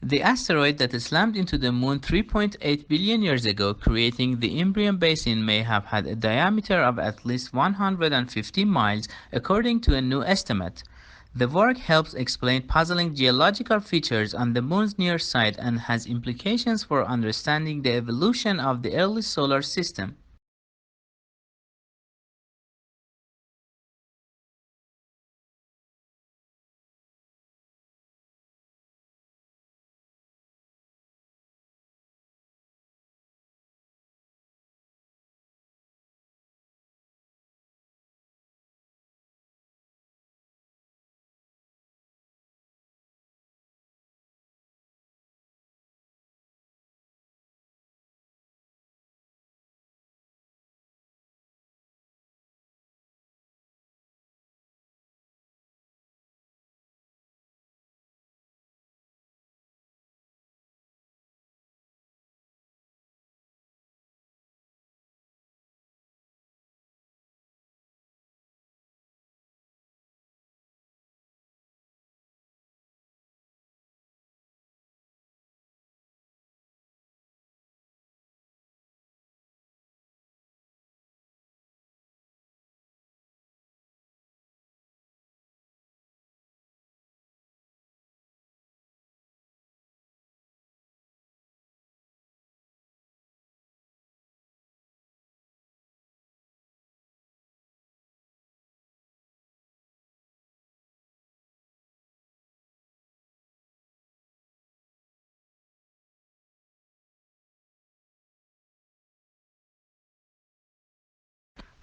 The asteroid that slammed into the moon 3.8 billion years ago, creating the Imbrium Basin, may have had a diameter of at least 150 miles, according to a new estimate. The work helps explain puzzling geological features on the moon's near side and has implications for understanding the evolution of the early solar system.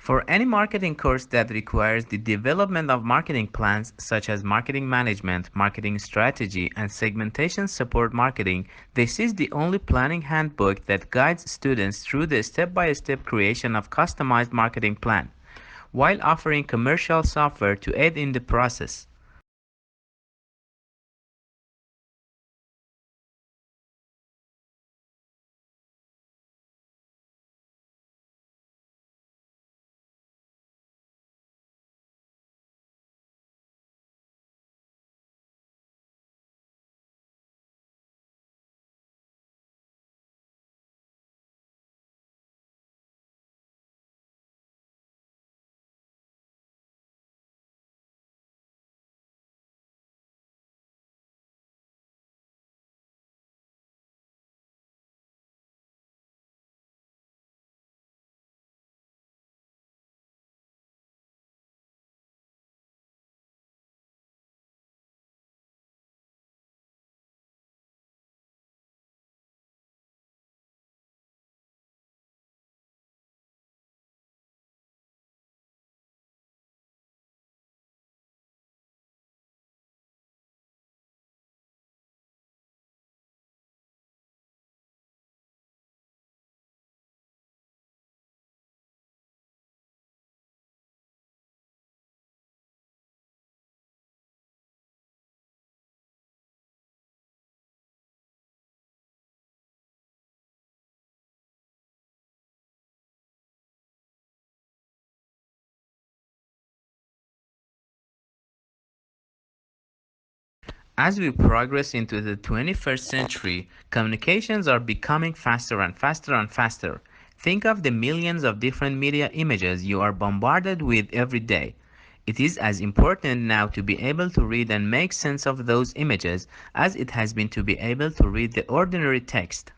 For any marketing course that requires the development of marketing plans such as marketing management, marketing strategy, and segmentation support marketing, this is the only planning handbook that guides students through the step-by-step creation of customized marketing plan, while offering commercial software to aid in the process. As we progress into the 21st century, communications are becoming faster and faster and faster. Think of the millions of different media images you are bombarded with every day. It is as important now to be able to read and make sense of those images as it has been to be able to read the ordinary text.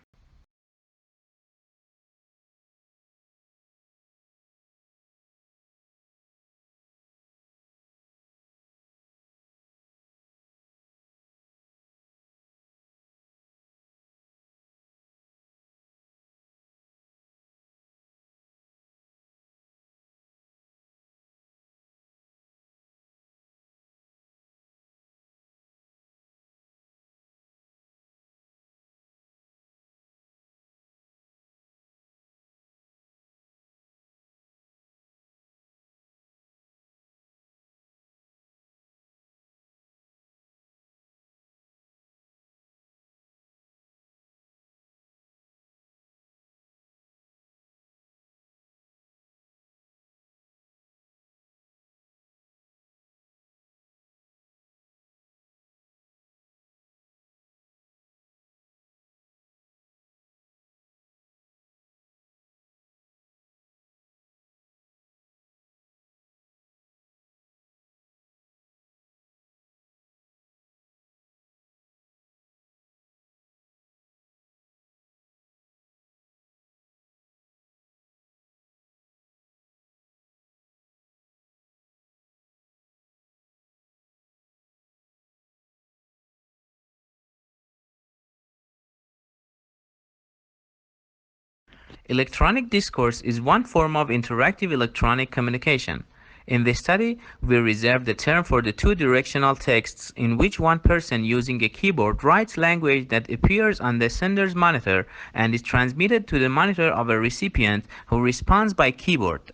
Electronic discourse is one form of interactive electronic communication. In this study, we reserve the term for the two-directional texts in which one person using a keyboard writes language that appears on the sender's monitor and is transmitted to the monitor of a recipient who responds by keyboard.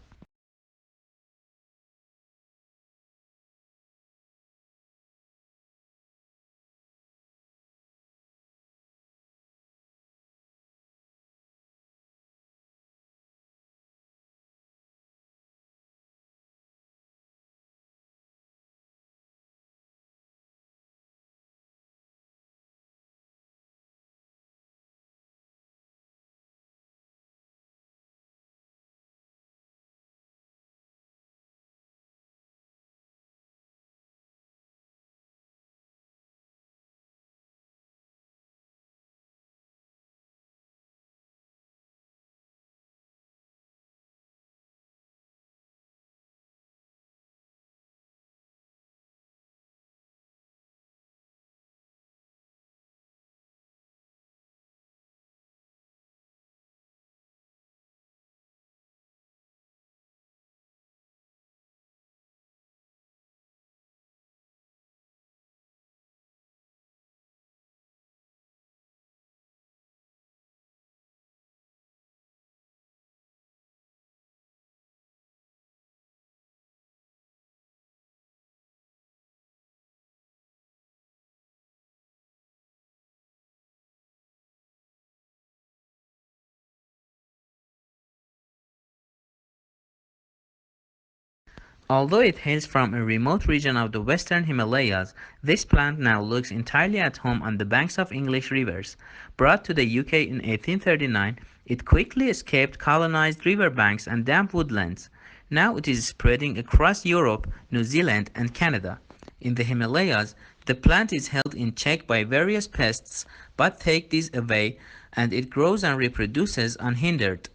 Although it hails from a remote region of the western Himalayas, this plant now looks entirely at home on the banks of English rivers. Brought to the UK in 1839, it quickly escaped colonized riverbanks and damp woodlands. Now it is spreading across Europe, New Zealand, and Canada. In the Himalayas, the plant is held in check by various pests, but take these away, and it grows and reproduces unhindered.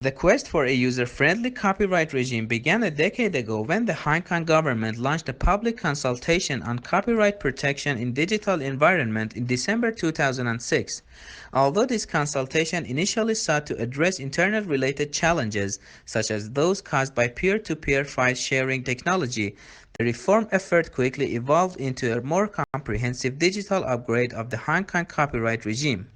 The quest for a user-friendly copyright regime began a decade ago when the Hong Kong government launched a public consultation on copyright protection in digital environment in December 2006. Although this consultation initially sought to address internet-related challenges, such as those caused by peer-to-peer file sharing technology, the reform effort quickly evolved into a more comprehensive digital upgrade of the Hong Kong copyright regime.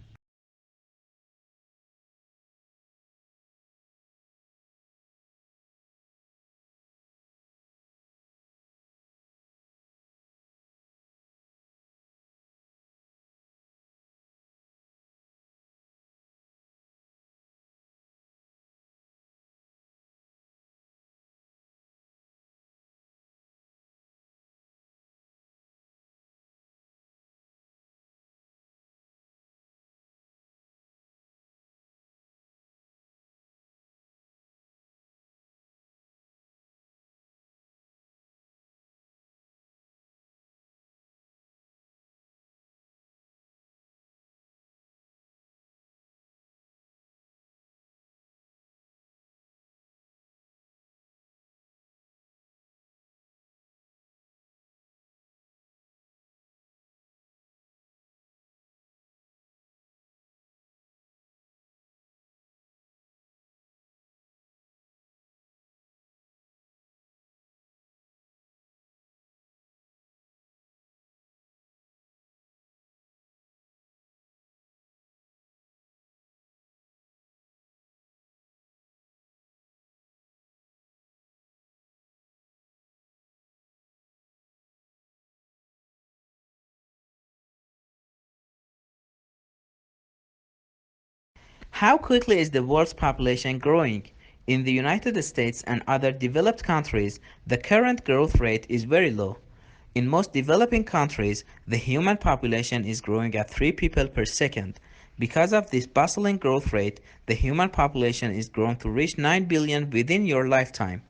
How quickly is the world's population growing? In the United States and other developed countries, the current growth rate is very low. In most developing countries, the human population is growing at 3 people per second. Because of this bustling growth rate, the human population is growing to reach 9 billion within your lifetime.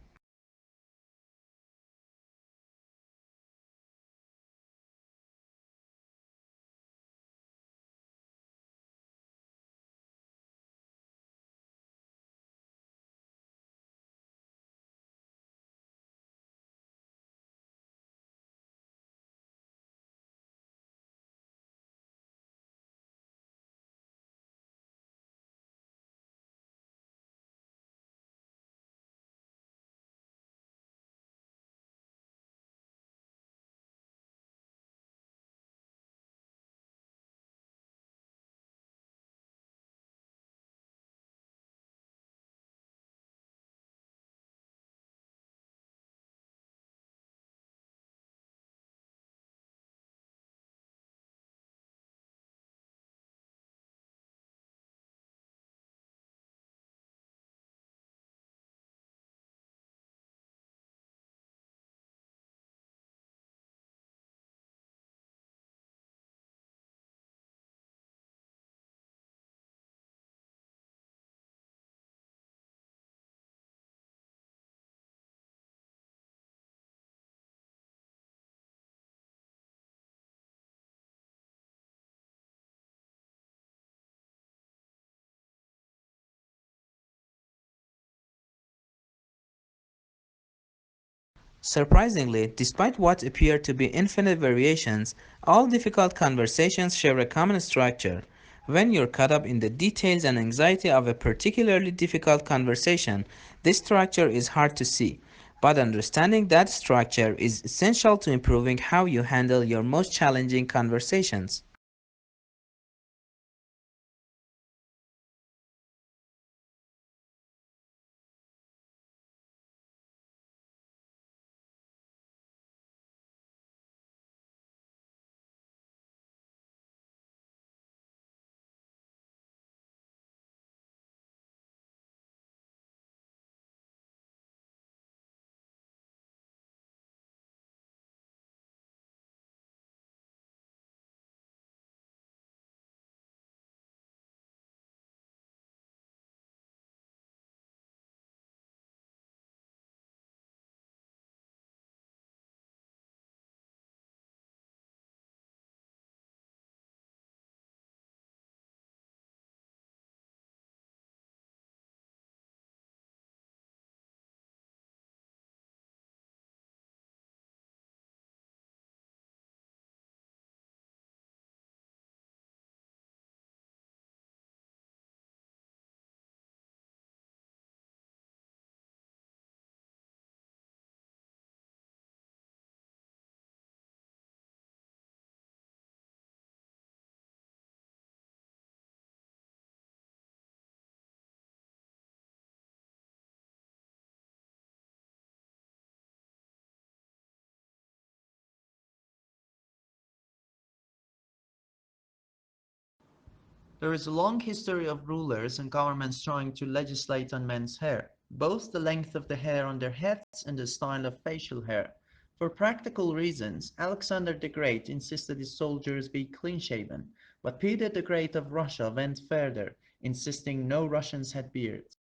Surprisingly, despite what appear to be infinite variations, all difficult conversations share a common structure. When you're caught up in the details and anxiety of a particularly difficult conversation, this structure is hard to see. But understanding that structure is essential to improving how you handle your most challenging conversations. There is a long history of rulers and governments trying to legislate on men's hair, both the length of the hair on their heads and the style of facial hair. For practical reasons, Alexander the Great insisted his soldiers be clean-shaven, but Peter the Great of Russia went further, insisting no Russians had beards.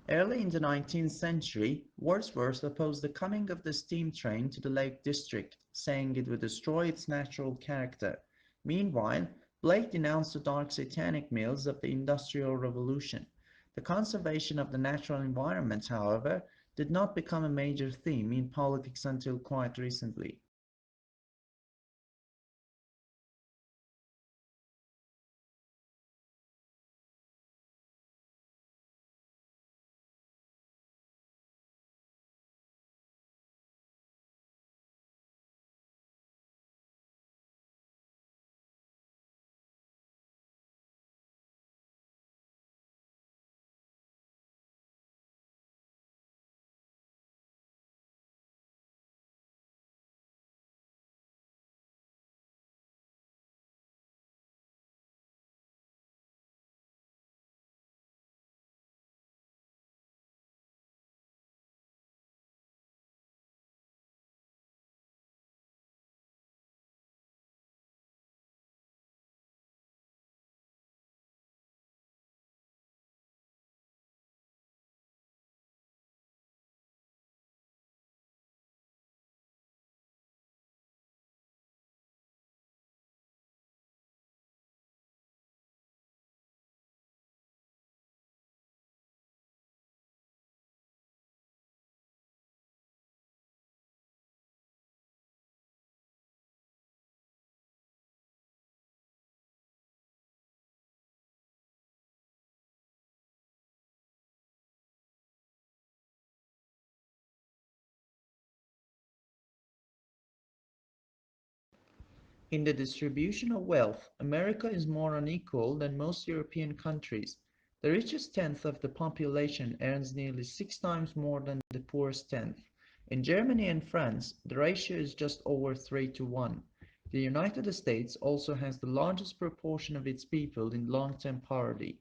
Early in the 19th century, Wordsworth opposed the coming of the steam train to the Lake District, saying it would destroy its natural character. Meanwhile, Blake denounced the dark satanic mills of the Industrial Revolution. The conservation of the natural environment, however, did not become a major theme in politics until quite recently. In the distribution of wealth, America is more unequal than most European countries. The richest tenth of the population earns nearly 6 times more than the poorest tenth. In Germany and France, the ratio is just over 3 to 1. The United States also has the largest proportion of its people in long-term poverty.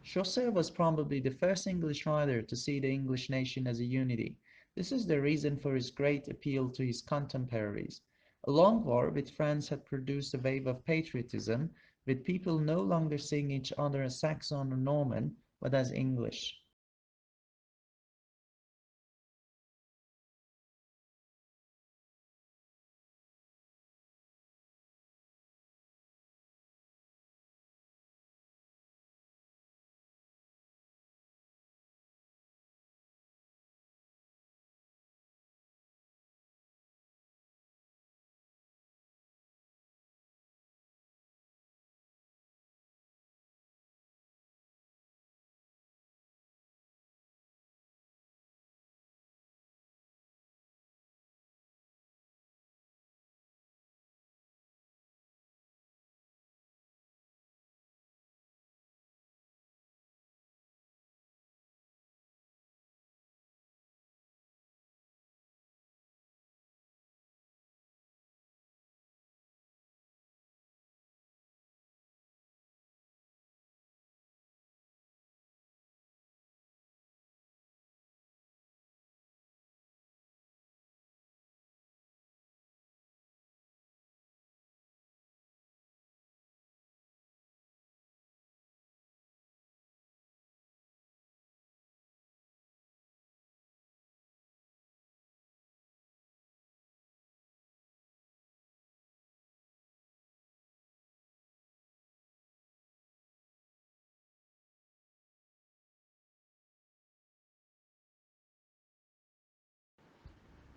Chaucer was probably the first English writer to see the English nation as a unity. This is the reason for his great appeal to his contemporaries. A long war with France had produced a wave of patriotism, with people no longer seeing each other as Saxon or Norman, but as English.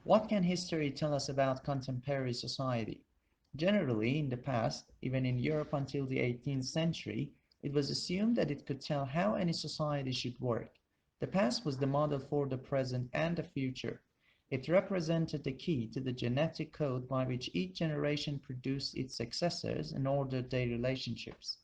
What can history tell us about contemporary society? Generally, in the past, even in Europe until the 18th century, it was assumed that it could tell how any society should work. The past was the model for the present and the future. It represented the key to the genetic code by which each generation produced its successors and ordered their relationships.